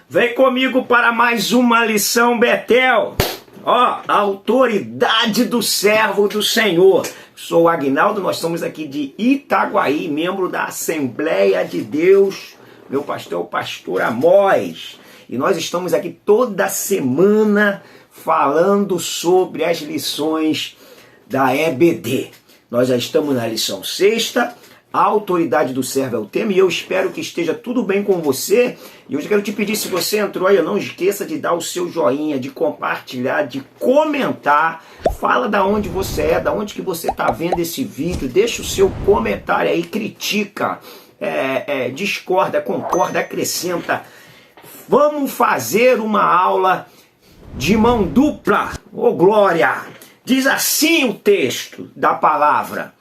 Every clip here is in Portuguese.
Vem comigo para mais uma lição Betel. Ó, a autoridade do servo do Senhor. Sou o Aguinaldo, nós estamos aqui de Itaguaí, membro da Assembleia de Deus. Meu pastor é o pastor Amós. E nós estamos aqui toda semana falando sobre as lições da EBD. Nós já estamos na lição 6ª. A autoridade do servo é o tema e eu espero que esteja tudo bem com você. E hoje eu quero te pedir, se você entrou aí, não esqueça de dar o seu joinha, de compartilhar, de comentar. Fala da onde você é, da onde que você está vendo esse vídeo. Deixa o seu comentário aí, critica, discorda, concorda, acrescenta. Vamos fazer uma aula de mão dupla. Ô glória! Diz assim o texto da palavra.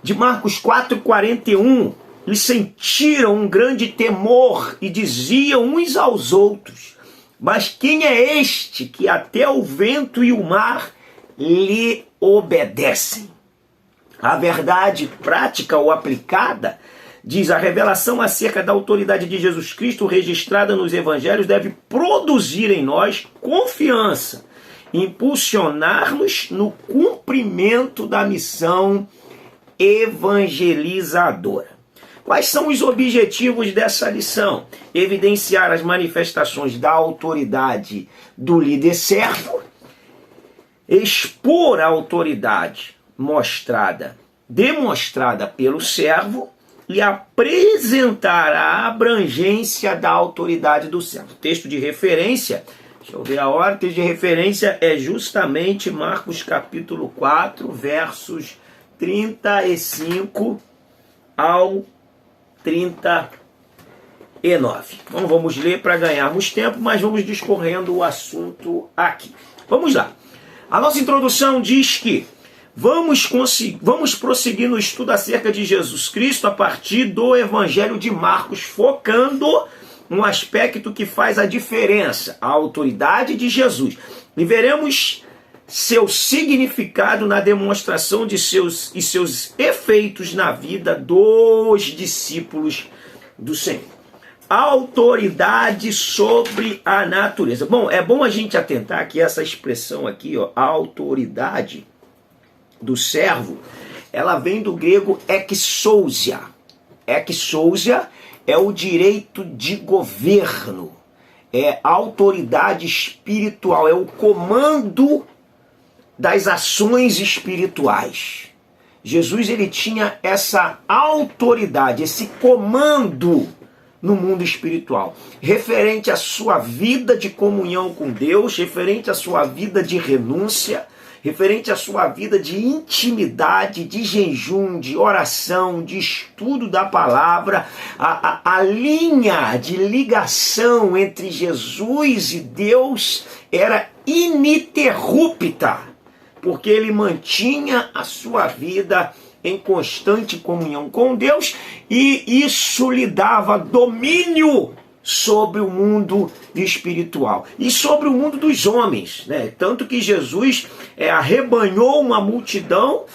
De Marcos 4,41, eles sentiram um grande temor e diziam uns aos outros: mas quem é este que até o vento e o mar lhe obedecem? A verdade prática ou aplicada, diz a revelação acerca da autoridade de Jesus Cristo registrada nos evangelhos, deve produzir em nós confiança, impulsionar-nos no cumprimento da missão evangelizadora. Quais são os objetivos dessa lição? Evidenciar as manifestações da autoridade do líder servo, expor a autoridade demonstrada pelo servo e apresentar a abrangência da autoridade do servo. Texto de referência, deixa eu ver a hora, texto de referência é justamente Marcos capítulo 4, versos 35 ao 39. Não vamos ler para ganharmos tempo, mas vamos discorrendo o assunto aqui. Vamos lá. A nossa introdução diz que vamos prosseguir no estudo acerca de Jesus Cristo a partir do Evangelho de Marcos, focando um aspecto que faz a diferença, a autoridade de Jesus. E veremos seu significado na demonstração de seus efeitos na vida dos discípulos do Senhor. Autoridade sobre a natureza. Bom, é bom a gente atentar que essa expressão aqui, ó, a autoridade do servo, ela vem do grego exousia. Exousia é o direito de governo, é a autoridade espiritual, é o comando das ações espirituais. Jesus, ele tinha essa autoridade, esse comando no mundo espiritual, referente à sua vida de comunhão com Deus, referente à sua vida de renúncia, referente à sua vida de intimidade, de jejum, de oração, de estudo da palavra. A linha de ligação entre Jesus e Deus era ininterrupta, porque ele mantinha a sua vida em constante comunhão com Deus, e isso lhe dava domínio sobre o mundo espiritual e sobre o mundo dos homens, né? Tanto que Jesus arrebanhou uma multidão,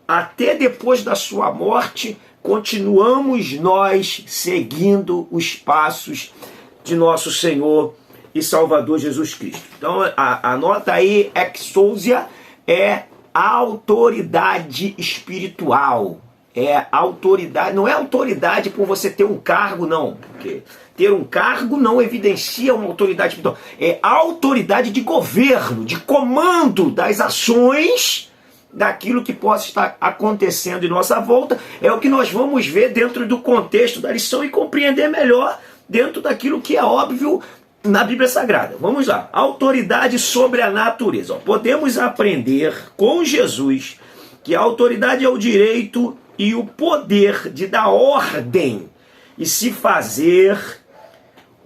até depois da sua morte, continuamos nós seguindo os passos de nosso Senhor e Salvador Jesus Cristo. Então anota aí, exousia é a autoridade espiritual. É autoridade, não é autoridade por você ter um cargo, não. Porque ter um cargo não evidencia uma autoridade espiritual. É autoridade de governo, de comando das ações daquilo que possa estar acontecendo em nossa volta. É o que nós vamos ver dentro do contexto da lição e compreender melhor dentro daquilo que é óbvio na Bíblia Sagrada. Vamos lá. Autoridade sobre a natureza. Podemos aprender com Jesus que a autoridade é o direito e o poder de dar ordem e se fazer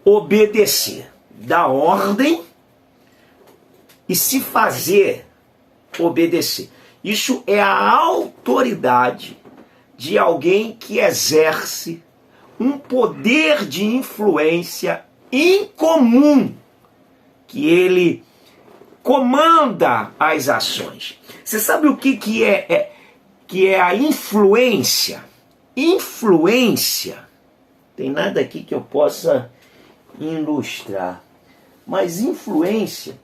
obedecer. Dar ordem e se fazer obedecer. Isso é a autoridade de alguém que exerce um poder de influência incomum, que ele comanda as ações. Você sabe o que é a influência? Influência, tem nada aqui que eu possa ilustrar. Mas influência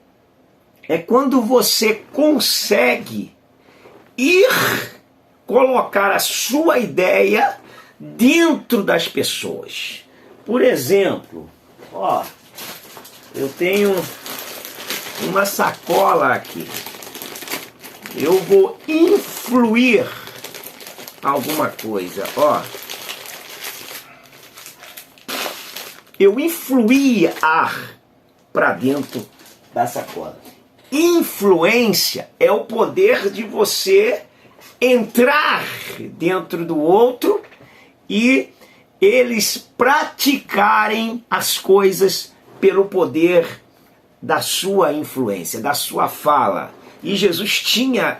é quando você consegue ir colocar a sua ideia dentro das pessoas. Por exemplo, ó, eu tenho uma sacola aqui. Eu vou influir alguma coisa, ó. Eu influí ar para dentro da sacola. Influência é o poder de você entrar dentro do outro e eles praticarem as coisas pelo poder da sua influência, da sua fala. E Jesus tinha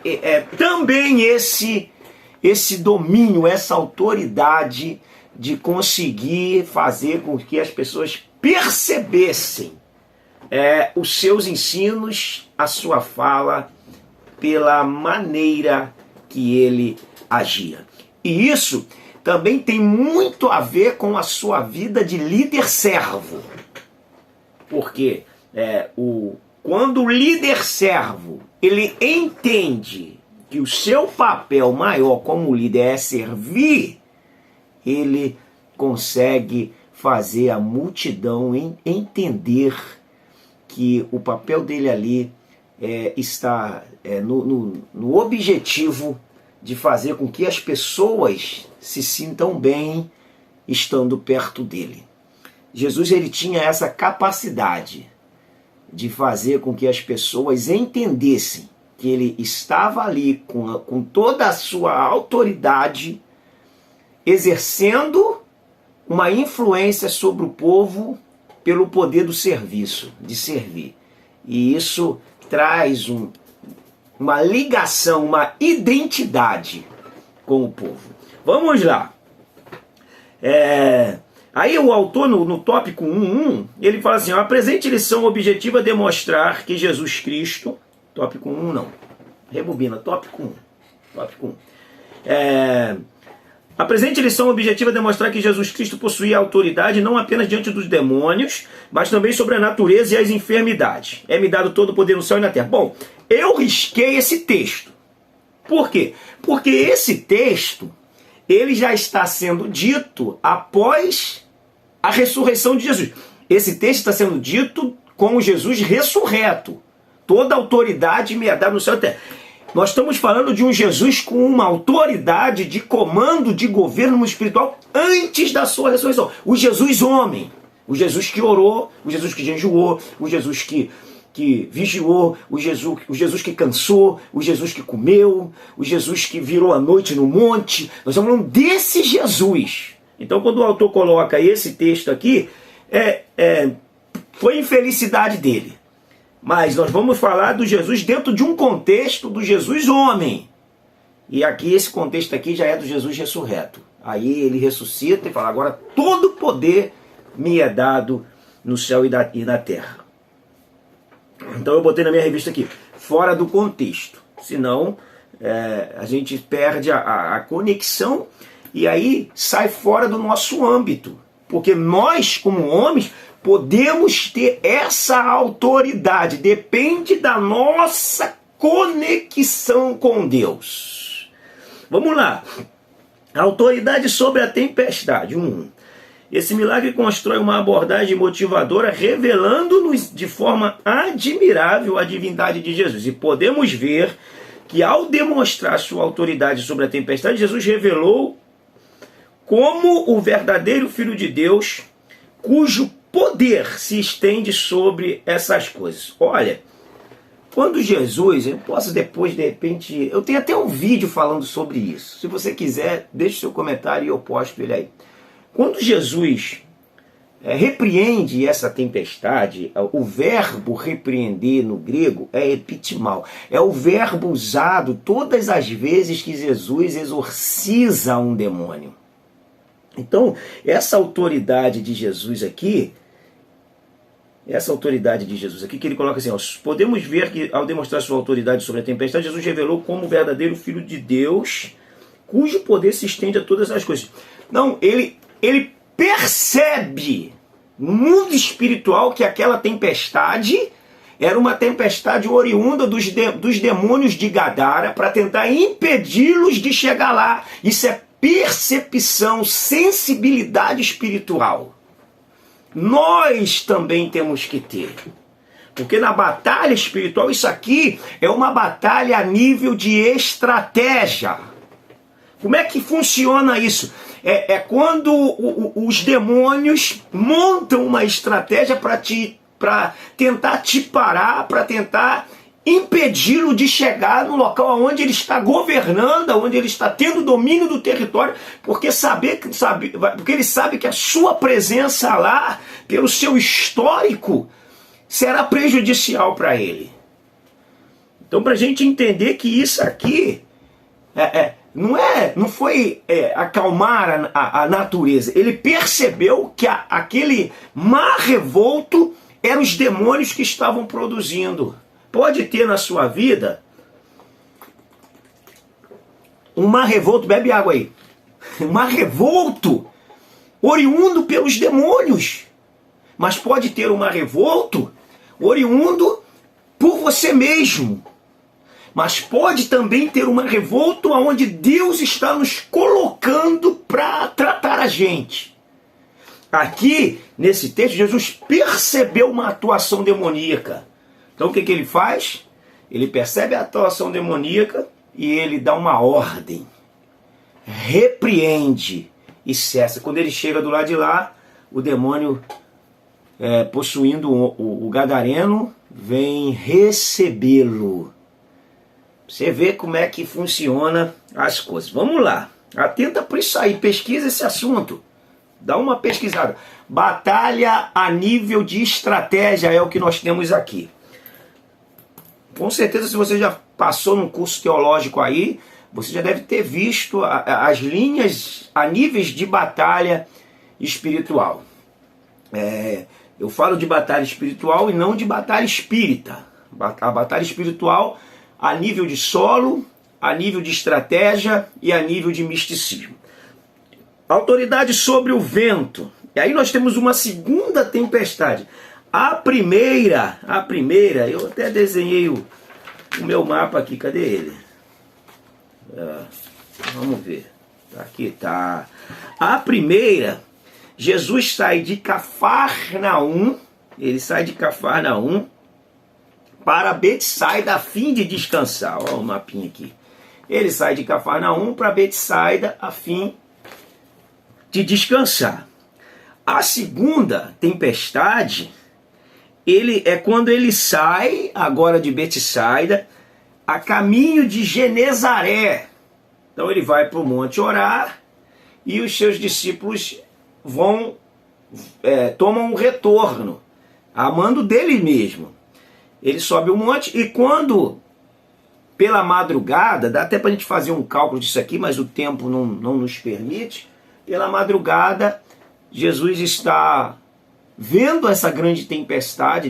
também esse domínio, essa autoridade de conseguir fazer com que as pessoas percebessem os seus ensinos, a sua fala, pela maneira que ele agia. E isso também tem muito a ver com a sua vida de líder servo. Porque quando o líder servo ele entende que o seu papel maior como líder é servir, ele consegue fazer a multidão entender que o papel dele ali está no objetivo de fazer com que as pessoas se sintam bem estando perto dele. Jesus ele tinha essa capacidade de fazer com que as pessoas entendessem que ele estava ali com toda a sua autoridade, exercendo uma influência sobre o povo pelo poder do serviço, de servir. E isso traz uma ligação, uma identidade com o povo. Vamos lá. Aí o autor, no tópico 1.1, ele fala assim: a presente lição objetiva é demonstrar que Jesus Cristo... Tópico 1 não. Rebobina, tópico 1. Tópico 1. A presente lição objetiva é demonstrar que Jesus Cristo possuía autoridade não apenas diante dos demônios, mas também sobre a natureza e as enfermidades. É-me dado todo o poder no céu e na terra. Bom, eu risquei esse texto. Por quê? Porque esse texto, ele já está sendo dito após a ressurreição de Jesus. Esse texto está sendo dito com Jesus ressurreto. Toda autoridade me é dada no céu e na terra. Nós estamos falando de um Jesus com uma autoridade de comando, de governo espiritual antes da sua ressurreição. O Jesus homem, o Jesus que orou, o Jesus que jejuou, o Jesus que vigiou, o Jesus que cansou, o Jesus que comeu, o Jesus que virou a noite no monte. Nós estamos falando desse Jesus. Então quando o autor coloca esse texto aqui, foi infelicidade dele. Mas nós vamos falar do Jesus dentro de um contexto do Jesus homem. E aqui, esse contexto aqui já é do Jesus ressurreto. Aí ele ressuscita e fala: agora todo poder me é dado no céu e na terra. Então eu botei na minha revista aqui, fora do contexto. Senão a gente perde a conexão e aí sai fora do nosso âmbito. Porque nós, como homens, podemos ter essa autoridade, depende da nossa conexão com Deus. Vamos lá. Autoridade sobre a tempestade. 1. Esse milagre constrói uma abordagem motivadora, revelando-nos de forma admirável a divindade de Jesus. E podemos ver que ao demonstrar sua autoridade sobre a tempestade, Jesus revelou como o verdadeiro Filho de Deus, cujo poder se estende sobre essas coisas. Olha, quando Jesus, eu posso depois, de repente, eu tenho até um vídeo falando sobre isso. Se você quiser, deixe seu comentário e eu posto ele aí. Quando Jesus repreende essa tempestade, o verbo repreender no grego é epitimal. É o verbo usado todas as vezes que Jesus exorciza um demônio. Então, essa autoridade de Jesus aqui, que ele coloca assim, ó, podemos ver que ao demonstrar sua autoridade sobre a tempestade, Jesus revelou como o verdadeiro Filho de Deus, cujo poder se estende a todas as coisas. Não, ele percebe no mundo espiritual, que aquela tempestade era uma tempestade oriunda dos demônios de Gadara para tentar impedi-los de chegar lá. Isso é percepção, sensibilidade espiritual. Nós também temos que ter. Porque na batalha espiritual, isso aqui é uma batalha a nível de estratégia. Como é que funciona isso? É quando os demônios montam uma estratégia para tentar te parar, para tentar impedi-lo de chegar no local onde ele está governando, onde ele está tendo domínio do território, porque ele sabe que a sua presença lá, pelo seu histórico, será prejudicial para ele. Então, para a gente entender que isso aqui não foi acalmar a natureza. Ele percebeu que aquele mar revolto eram os demônios que estavam produzindo. Pode ter na sua vida um mar revolto, bebe água aí, um mar revolto oriundo pelos demônios. Mas pode ter um mar revolto oriundo por você mesmo. Mas pode também ter uma revolta onde Deus está nos colocando para tratar a gente. Aqui, nesse texto, Jesus percebeu uma atuação demoníaca. Então o que ele faz? Ele percebe a atuação demoníaca e ele dá uma ordem. Repreende e cessa. Quando ele chega do lado de lá, o demônio possuindo o gadareno vem recebê-lo. Você vê como é que funciona as coisas. Vamos lá. Atenta para isso aí. Pesquisa esse assunto. Dá uma pesquisada. Batalha a nível de estratégia é o que nós temos aqui. Com certeza, se você já passou num curso teológico aí, você já deve ter visto as linhas a níveis de batalha espiritual. Eu falo de batalha espiritual e não de batalha espírita. A batalha espiritual a nível de solo, a nível de estratégia e a nível de misticismo. Autoridade sobre o vento. E aí nós temos uma segunda tempestade. A primeira, eu até desenhei o meu mapa aqui, cadê ele? Vamos ver. Aqui tá. A primeira, Jesus sai de Cafarnaum, ele sai de Cafarnaum para Betsaida a fim de descansar. Olha o mapinha aqui. Ele sai de Cafarnaum para Betsaida a fim de descansar. A segunda tempestade, quando ele sai agora de Betsaida a caminho de Genezaré. Então ele vai para o monte orar e os seus discípulos tomam um retorno, a mando dele mesmo. Ele sobe o monte e quando, pela madrugada, dá até para a gente fazer um cálculo disso aqui, mas o tempo não nos permite, pela madrugada, Jesus está vendo essa grande tempestade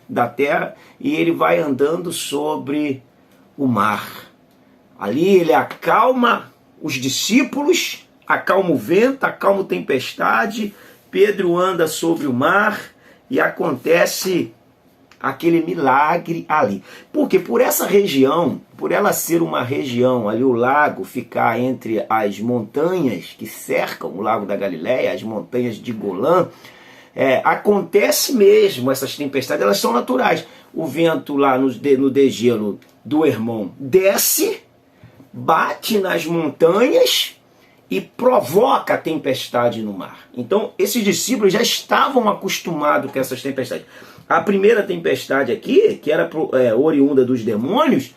da terra, e ele vai andando sobre o mar. Ali ele acalma os discípulos, acalma o vento, acalma a tempestade, Pedro anda sobre o mar e acontece aquele milagre ali. Porque por essa região, por ela ser uma região ali, o lago ficar entre as montanhas que cercam o Lago da Galileia, as montanhas de Golã, acontece mesmo essas tempestades, elas são naturais. O vento lá no degelo do Hermon desce, bate nas montanhas e provoca a tempestade no mar. Então esses discípulos já estavam acostumados com essas tempestades. A primeira tempestade aqui, que era oriunda dos demônios,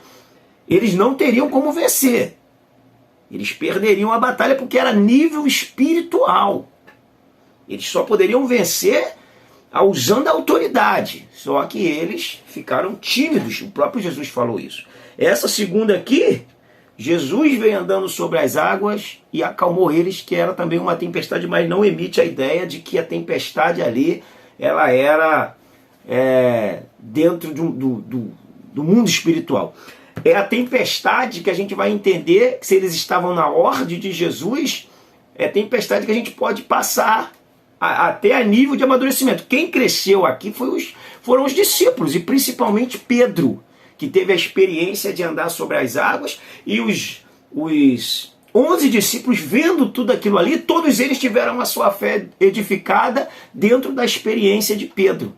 eles não teriam como vencer. Eles perderiam a batalha porque era nível espiritual. Eles só poderiam vencer usando a autoridade. Só que eles ficaram tímidos. O próprio Jesus falou isso. Essa segunda aqui, Jesus veio andando sobre as águas e acalmou eles, que era também uma tempestade, mas não emite a ideia de que a tempestade ali ela era dentro do mundo espiritual. É a tempestade que a gente vai entender que se eles estavam na ordem de Jesus, é a tempestade que a gente pode passar até a nível de amadurecimento. Quem cresceu aqui foram os discípulos, e principalmente Pedro, que teve a experiência de andar sobre as águas, e os 11 discípulos, vendo tudo aquilo ali, todos eles tiveram a sua fé edificada dentro da experiência de Pedro.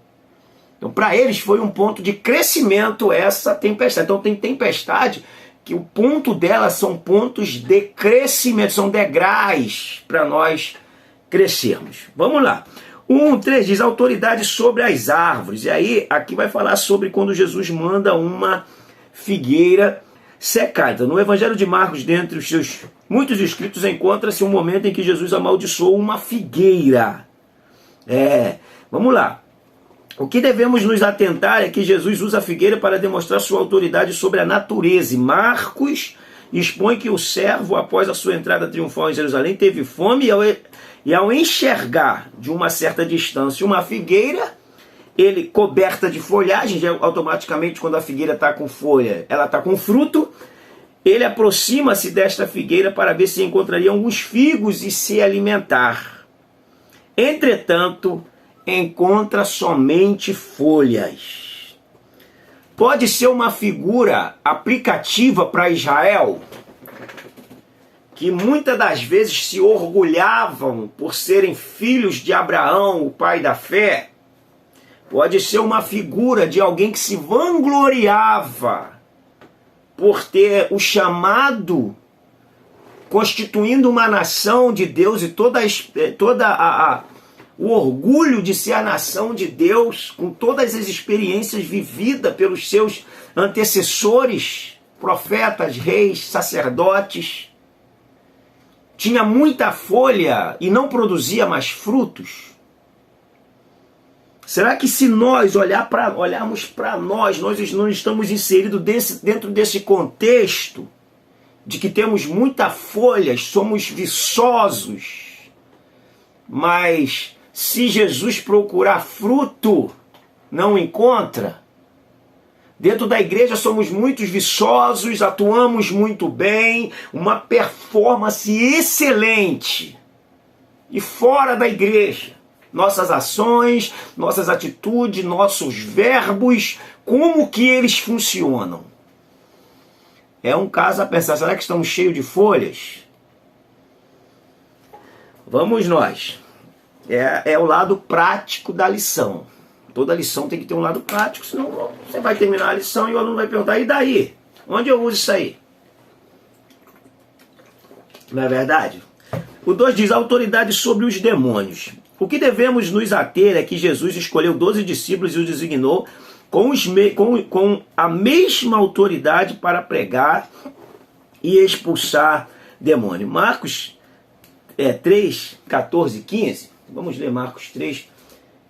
Então, para eles foi um ponto de crescimento essa tempestade. Então, tem tempestade que o ponto dela são pontos de crescimento, são degraus para nós crescermos. Vamos lá. 1:3 diz autoridade sobre as árvores. E aí, aqui vai falar sobre quando Jesus manda uma figueira secar. Então, no Evangelho de Marcos, dentre os seus muitos escritos, encontra-se um momento em que Jesus amaldiçoou uma figueira. Vamos lá. O que devemos nos atentar é que Jesus usa a figueira para demonstrar sua autoridade sobre a natureza. E Marcos expõe que o servo, após a sua entrada triunfal em Jerusalém, teve fome e ao enxergar de uma certa distância uma figueira, ele coberta de folhagem, já automaticamente quando a figueira está com folha, ela está com fruto, ele aproxima-se desta figueira para ver se encontraria alguns figos e se alimentar. Entretanto, encontra somente folhas. Pode ser uma figura aplicativa para Israel, que muitas das vezes se orgulhavam por serem filhos de Abraão, o pai da fé. Pode ser uma figura de alguém que se vangloriava por ter o chamado, constituindo uma nação de Deus, e o orgulho de ser a nação de Deus, com todas as experiências vividas pelos seus antecessores, profetas, reis, sacerdotes. Tinha muita folha e não produzia mais frutos. Será que se nós olharmos para nós não estamos inseridos dentro desse contexto de que temos muita folha, somos viçosos, mas se Jesus procurar fruto, não encontra? Dentro da igreja somos muitos viçosos, atuamos muito bem, uma performance excelente. E fora da igreja, nossas ações, nossas atitudes, nossos verbos, como que eles funcionam? É um caso a pensar, será que estamos cheios de folhas? Vamos nós. É o lado prático da lição. Toda lição tem que ter um lado prático, senão você vai terminar a lição e o aluno vai perguntar, e daí? Onde eu uso isso aí? Não é verdade? O 2 diz, autoridade sobre os demônios. O que devemos nos ater é que Jesus escolheu 12 discípulos e os designou com a mesma autoridade para pregar e expulsar demônio. Marcos 3, 14, 15. Vamos ler Marcos 3,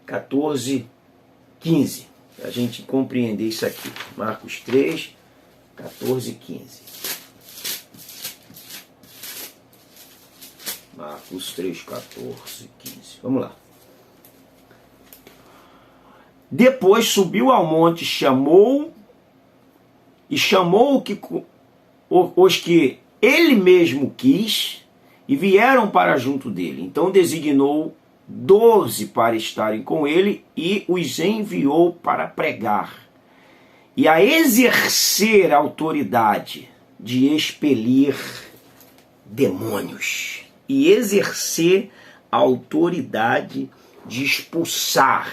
14, 15. Para a gente compreender isso aqui. Marcos 3, 14, 15. Marcos 3, 14, 15. Vamos lá. Depois subiu ao monte, chamou os que ele mesmo quis e vieram para junto dele. Então designou 12 para estarem com ele e os enviou para pregar e a exercer a autoridade de expelir demônios e exercer a autoridade de expulsar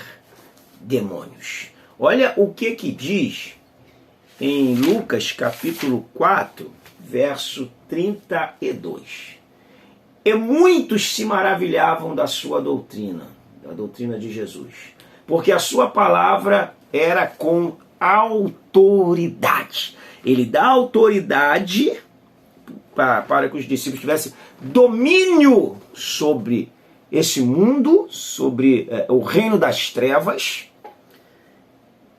demônios. Olha o que diz em Lucas capítulo 4, verso 32. E muitos se maravilhavam da sua doutrina, da doutrina de Jesus, porque a sua palavra era com autoridade. Ele dá autoridade para que os discípulos tivessem domínio sobre esse mundo, sobre o reino das trevas,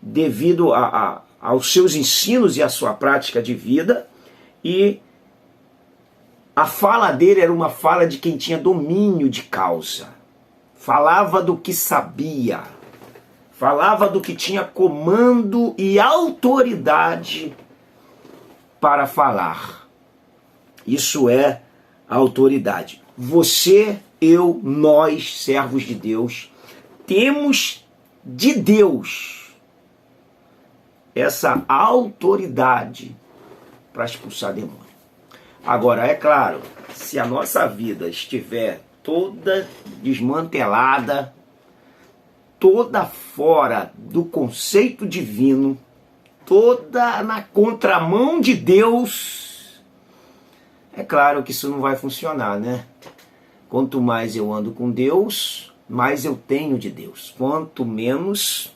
devido aos seus ensinos e à sua prática de vida, e a fala dele era uma fala de quem tinha domínio de causa. Falava do que sabia. Falava do que tinha comando e autoridade para falar. Isso é a autoridade. Você nós, servos de Deus, temos de Deus essa autoridade para expulsar demônio. Agora, é claro, se a nossa vida estiver toda desmantelada, toda fora do conceito divino, toda na contramão de Deus, é claro que isso não vai funcionar, né? Quanto mais eu ando com Deus, mais eu tenho de Deus. Quanto menos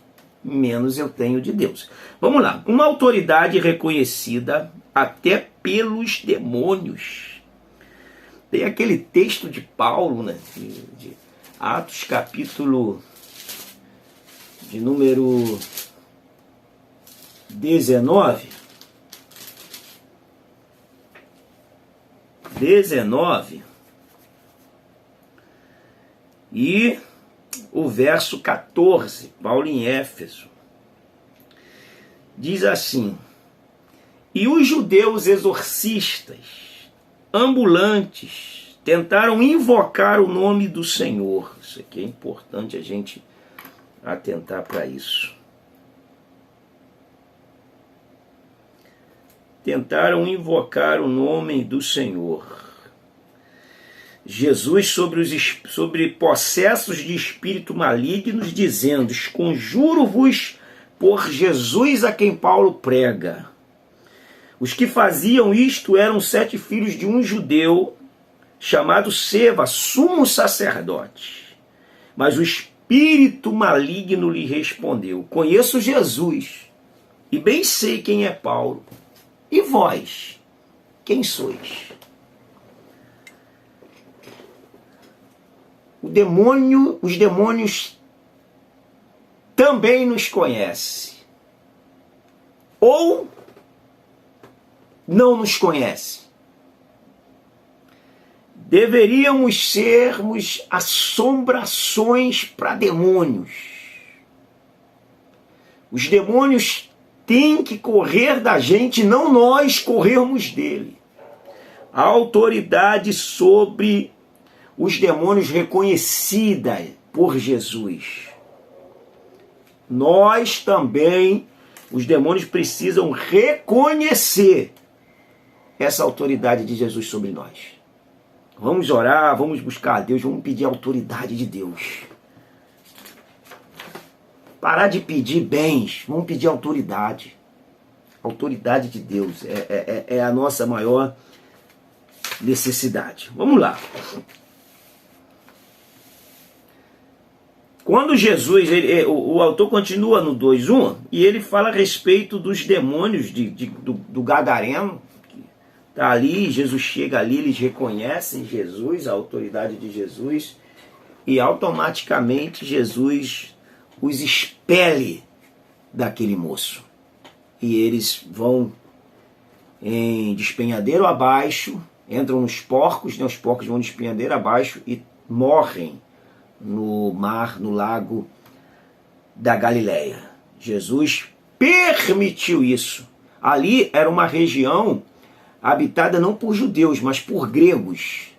eu tenho de Deus. Vamos lá. Uma autoridade reconhecida até pelos demônios. Tem aquele texto de Paulo, né? De Atos, capítulo de número 19. 19. E o verso 14, Paulo em Éfeso, diz assim: e os judeus exorcistas, ambulantes, tentaram invocar o nome do Senhor. Isso aqui é importante a gente atentar para isso. Tentaram invocar o nome do Senhor Jesus sobre possessos de espírito malignos, dizendo: conjuro-vos por Jesus a quem Paulo prega. Os que faziam isto eram 7 filhos de um judeu chamado Seva, sumo sacerdote. Mas o espírito maligno lhe respondeu: conheço Jesus e bem sei quem é Paulo. E vós, quem sois? Os demônios também nos conhecem. Ou não nos conhecem. Deveríamos sermos assombrações para demônios. Os demônios têm que correr da gente, não nós corrermos dele. A autoridade sobre os demônios reconhecida por Jesus. Nós também, os demônios precisam reconhecer essa autoridade de Jesus sobre nós. Vamos orar, vamos buscar a Deus, vamos pedir a autoridade de Deus. Parar de pedir bens, vamos pedir autoridade. Autoridade de Deus é a nossa maior necessidade. Vamos lá. Quando Jesus, o autor continua no 2:1, e ele fala a respeito dos demônios do Gadareno, que está ali, Jesus chega ali, eles reconhecem Jesus, a autoridade de Jesus, e automaticamente Jesus os expele daquele moço. E eles vão em despenhadeiro abaixo, entram nos porcos, né? Os porcos vão de despenhadeiro abaixo e morrem no mar, no lago da Galileia. Jesus permitiu isso. Ali era uma região habitada não por judeus, mas por gregos.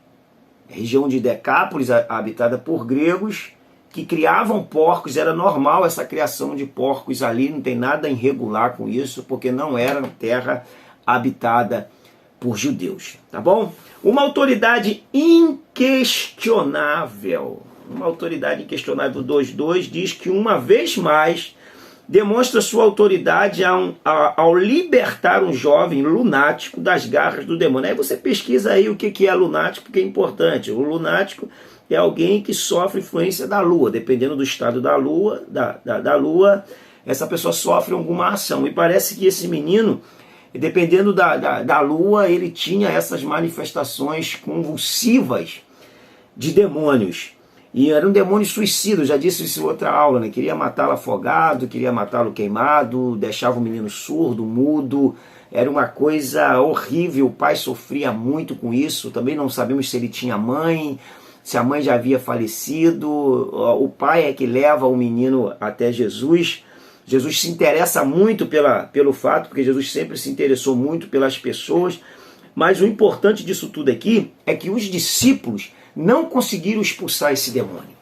A região de Decápolis, habitada por gregos que criavam porcos. Era normal essa criação de porcos ali, não tem nada irregular com isso, porque não era terra habitada por judeus, tá bom? Uma autoridade inquestionável. Uma autoridade inquestionável 2:2 diz que uma vez mais demonstra sua autoridade ao libertar um jovem lunático das garras do demônio. Aí você pesquisa aí o que é lunático, porque é importante. O lunático é alguém que sofre influência da lua. Dependendo do estado da lua, da lua, essa pessoa sofre alguma ação. E parece que esse menino, dependendo da lua, ele tinha essas manifestações convulsivas de demônios. E era um demônio suicida, eu já disse isso em outra aula, né? Queria matá-lo afogado, queria matá-lo queimado, deixava o menino surdo, mudo. Era uma coisa horrível, o pai sofria muito com isso. Também não sabemos se ele tinha mãe, se a mãe já havia falecido. O pai é que leva o menino até Jesus. Jesus se interessa muito pelo fato, porque Jesus sempre se interessou muito pelas pessoas. Mas o importante disso tudo aqui é que os discípulos não conseguiram expulsar esse demônio.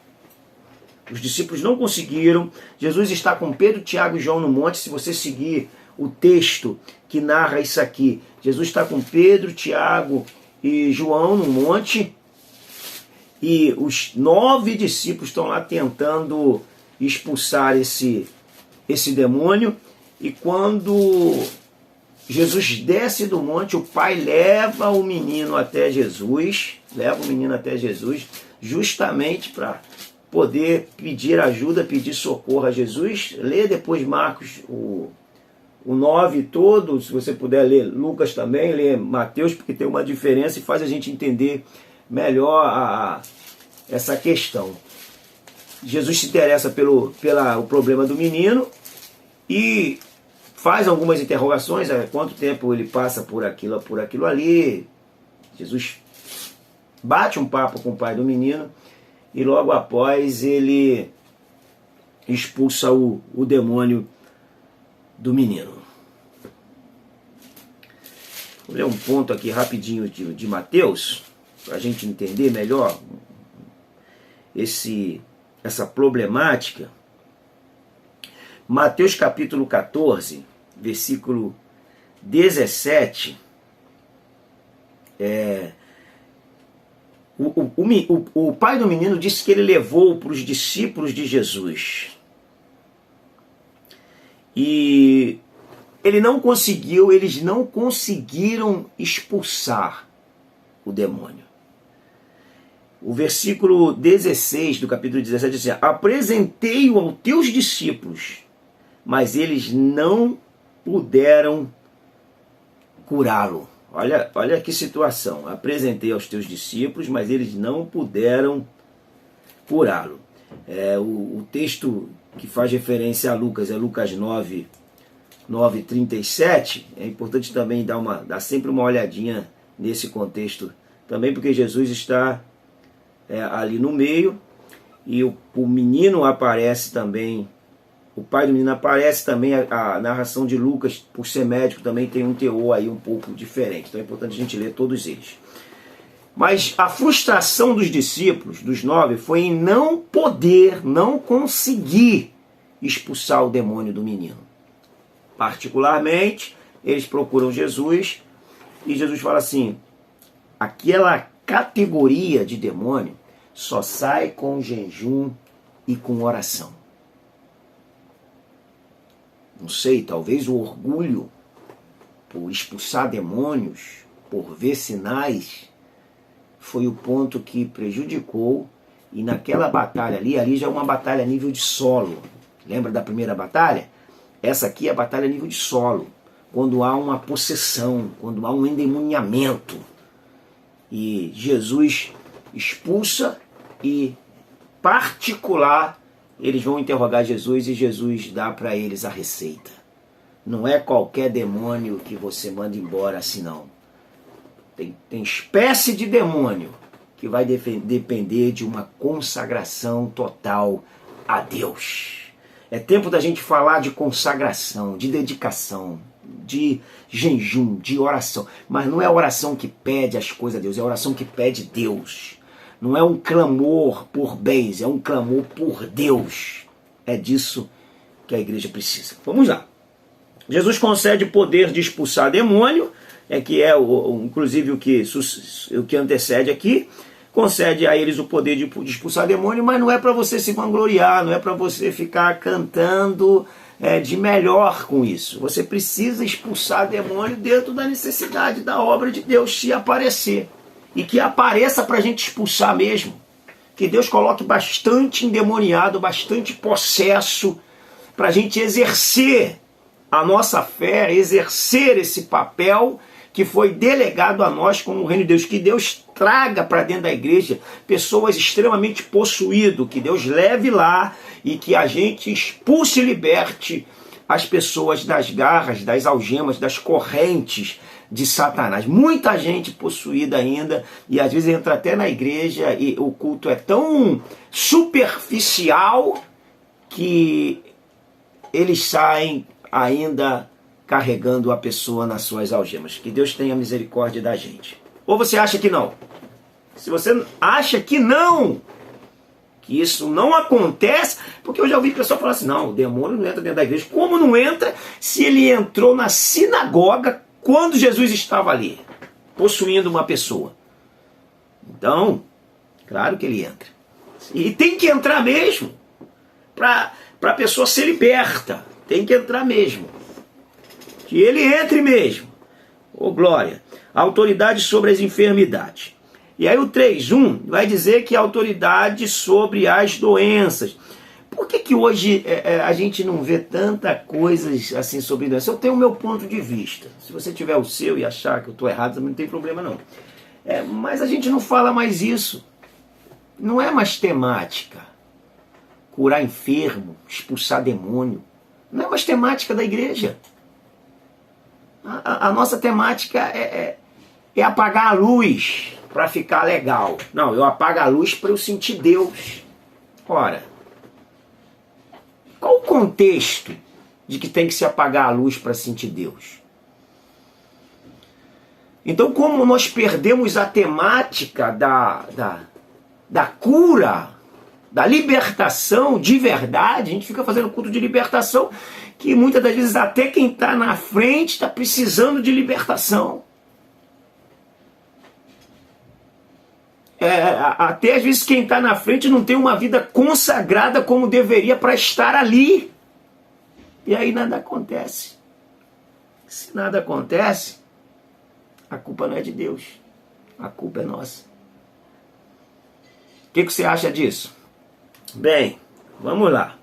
Os discípulos não conseguiram. Jesus está com Pedro, Tiago e João no monte. Se você seguir o texto que narra isso aqui, Jesus está com Pedro, Tiago e João no monte. E os 9 discípulos estão lá tentando expulsar esse demônio. E quando Jesus desce do monte, o pai leva o menino até Jesus, justamente para poder pedir ajuda, pedir socorro a Jesus. Lê depois Marcos, o 9 todo, se você puder ler Lucas também, lê Mateus, porque tem uma diferença e faz a gente entender melhor essa questão. Jesus se interessa pelo problema do menino e faz algumas interrogações, quanto tempo ele passa por aquilo ali. Jesus bate um papo com o pai do menino e logo após ele expulsa o demônio do menino. Vou ler um ponto aqui rapidinho de Mateus, para a gente entender melhor essa problemática. Mateus capítulo 14, versículo 17, o pai do menino disse que ele levou para os discípulos de Jesus. E eles não conseguiram expulsar o demônio. O versículo 16 do capítulo 17 diz assim: apresentei-o aos teus discípulos, mas eles não puderam curá-lo. Olha que situação. Apresentei aos teus discípulos, mas eles não puderam curá-lo. O texto que faz referência a Lucas é Lucas 9:37. É importante também dar sempre uma olhadinha nesse contexto também, porque Jesus está ali no meio e o menino aparece também. O pai do menino aparece também. A narração de Lucas, por ser médico, também tem um teor aí um pouco diferente. Então é importante a gente ler todos eles. Mas a frustração dos discípulos, dos 9, foi em não conseguir expulsar o demônio do menino. Particularmente, eles procuram Jesus e Jesus fala assim: aquela categoria de demônio só sai com jejum e com oração. Não sei, talvez o orgulho por expulsar demônios, por ver sinais, foi o ponto que prejudicou. E naquela batalha ali já é uma batalha a nível de solo. Lembra da primeira batalha? Essa aqui é a batalha a nível de solo. Quando há uma possessão, quando há um endemoniamento. E Jesus expulsa e, particular, eles vão interrogar Jesus e Jesus dá para eles a receita. Não é qualquer demônio que você manda embora assim não. Tem espécie de demônio que vai depender de uma consagração total a Deus. É tempo da gente falar de consagração, de dedicação, de jejum, de oração. Mas não é a oração que pede as coisas a Deus, é a oração que pede Deus. Não é um clamor por bens, é um clamor por Deus. É disso que a igreja precisa. Vamos lá. Jesus concede o poder de expulsar demônio, que é inclusive o que antecede aqui. Concede a eles o poder de expulsar demônio, mas não é para você se vangloriar, não é para você ficar cantando de melhor com isso. Você precisa expulsar demônio dentro da necessidade da obra de Deus se aparecer. E que apareça para a gente expulsar mesmo. Que Deus coloque bastante endemoniado, bastante possesso, para a gente exercer a nossa fé, exercer esse papel que foi delegado a nós como o reino de Deus. Que Deus traga para dentro da igreja pessoas extremamente possuídas, que Deus leve lá e que a gente expulse e liberte as pessoas das garras, das algemas, das correntes de Satanás. Muita gente possuída ainda, e às vezes entra até na igreja e o culto é tão superficial que eles saem ainda carregando a pessoa nas suas algemas. Que Deus tenha misericórdia da gente. Ou você acha que não? Se você acha que não, que isso não acontece, porque eu já ouvi pessoa falar assim, não, o demônio não entra dentro da igreja. Como não entra se ele entrou na sinagoga quando Jesus estava ali, possuindo uma pessoa? Então, claro que ele entra. E tem que entrar mesmo, para a pessoa ser liberta. Tem que entrar mesmo. Que ele entre mesmo. Ô glória. Autoridade sobre as enfermidades. E aí o 3.1 vai dizer que a autoridade sobre as doenças. Por que hoje a gente não vê tanta coisa assim sobre doença? Eu tenho o meu ponto de vista. Se você tiver o seu e achar que eu estou errado, também não tem problema não. Mas a gente não fala mais isso. Não é mais temática. Curar enfermo, expulsar demônio. Não é mais temática da igreja. A nossa temática é apagar a luz para ficar legal. Não, eu apago a luz para eu sentir Deus. Ora, qual o contexto de que tem que se apagar a luz para sentir Deus? Então, como nós perdemos a temática da cura, da libertação de verdade, a gente fica fazendo culto de libertação, que muitas das vezes até quem está na frente está precisando de libertação. Até às vezes quem está na frente não tem uma vida consagrada como deveria para estar ali. E aí nada acontece. Se nada acontece, a culpa não é de Deus. A culpa é nossa. O que você acha disso? Bem, vamos lá.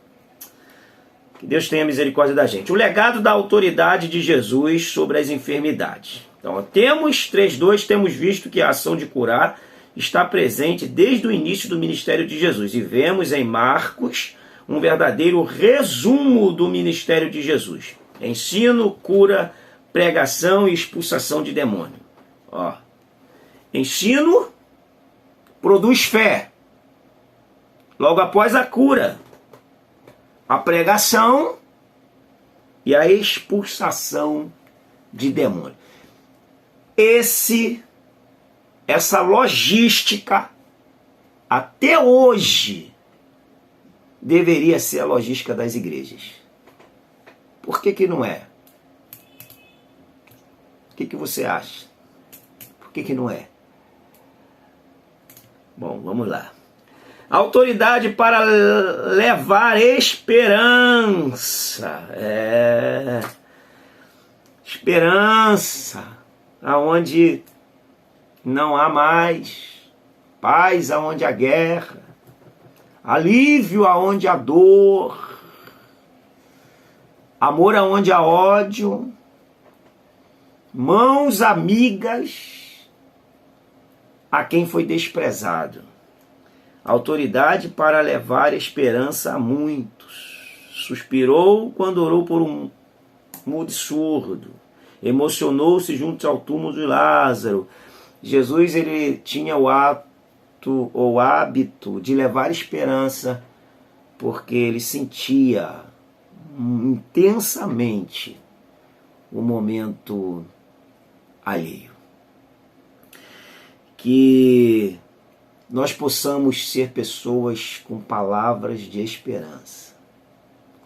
Que Deus tenha misericórdia da gente. O legado da autoridade de Jesus sobre as enfermidades. Então, temos 3.2, temos visto que a ação de curar está presente desde o início do ministério de Jesus. E vemos em Marcos um verdadeiro resumo do ministério de Jesus. Ensino, cura, pregação e expulsação de demônio. Ó. Ensino produz fé. Logo após a cura, a pregação e a expulsação de demônio. Essa logística, até hoje, deveria ser a logística das igrejas. Por que não é? O que você acha? Por que não é? Bom, vamos lá. Autoridade para levar esperança. Esperança. Aonde não há mais. Paz aonde há guerra. Alívio aonde há dor. Amor aonde há ódio. Mãos amigas a quem foi desprezado. Autoridade para levar esperança a muitos. Suspirou quando orou por um mudo e surdo. Emocionou-se junto ao túmulo de Lázaro. Jesus, ele tinha o hábito de levar esperança, porque ele sentia intensamente o momento alheio. Que nós possamos ser pessoas com palavras de esperança,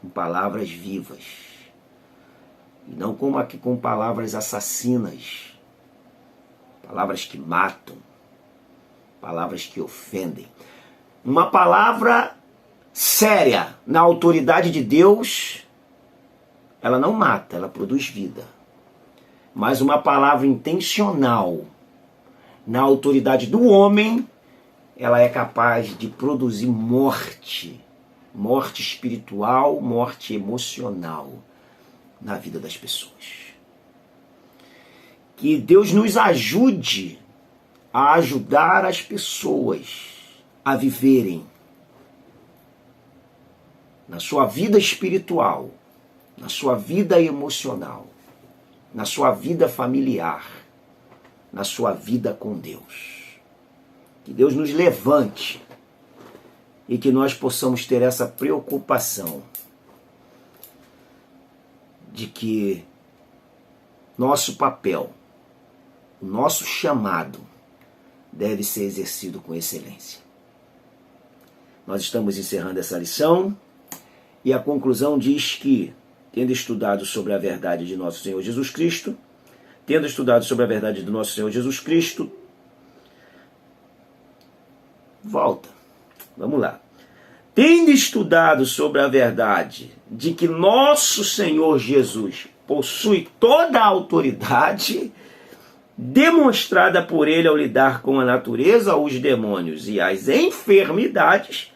com palavras vivas, e não como aqui com palavras assassinas, palavras que matam, palavras que ofendem. Uma palavra séria na autoridade de Deus, ela não mata, ela produz vida. Mas uma palavra intencional na autoridade do homem, ela é capaz de produzir morte, morte espiritual, morte emocional na vida das pessoas. Que Deus nos ajude a ajudar as pessoas a viverem na sua vida espiritual, na sua vida emocional, na sua vida familiar, na sua vida com Deus. Que Deus nos levante e que nós possamos ter essa preocupação de que nosso papel, o nosso chamado, deve ser exercido com excelência. Nós estamos encerrando essa lição e a conclusão diz que, tendo estudado sobre a verdade de nosso Senhor Jesus Cristo, vamos lá. Tendo estudado sobre a verdade de que nosso Senhor Jesus possui toda a autoridade demonstrada por ele ao lidar com a natureza, os demônios e as enfermidades,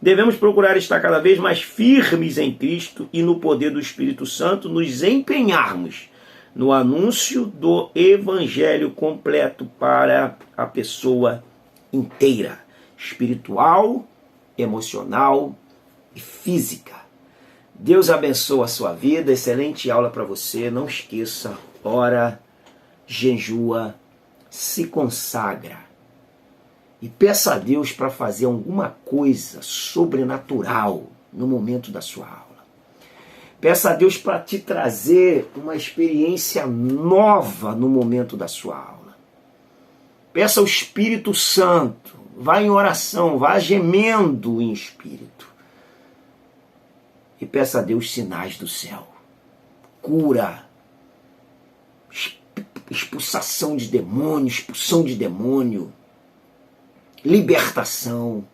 devemos procurar estar cada vez mais firmes em Cristo e no poder do Espírito Santo, nos empenharmos no anúncio do Evangelho completo para a pessoa inteira, espiritual, emocional e física. Deus abençoe a sua vida, excelente aula para você. Não esqueça, ora, jejua, se consagra e peça a Deus para fazer alguma coisa sobrenatural no momento da sua aula. Peça a Deus para te trazer uma experiência nova no momento da sua aula. Peça ao Espírito Santo, vá em oração, vá gemendo em espírito. E peça a Deus sinais do céu. Cura, expulsão de demônio, libertação.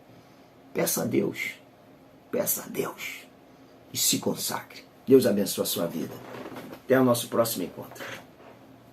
Peça a Deus e se consagre. Deus abençoe a sua vida. Até o nosso próximo encontro.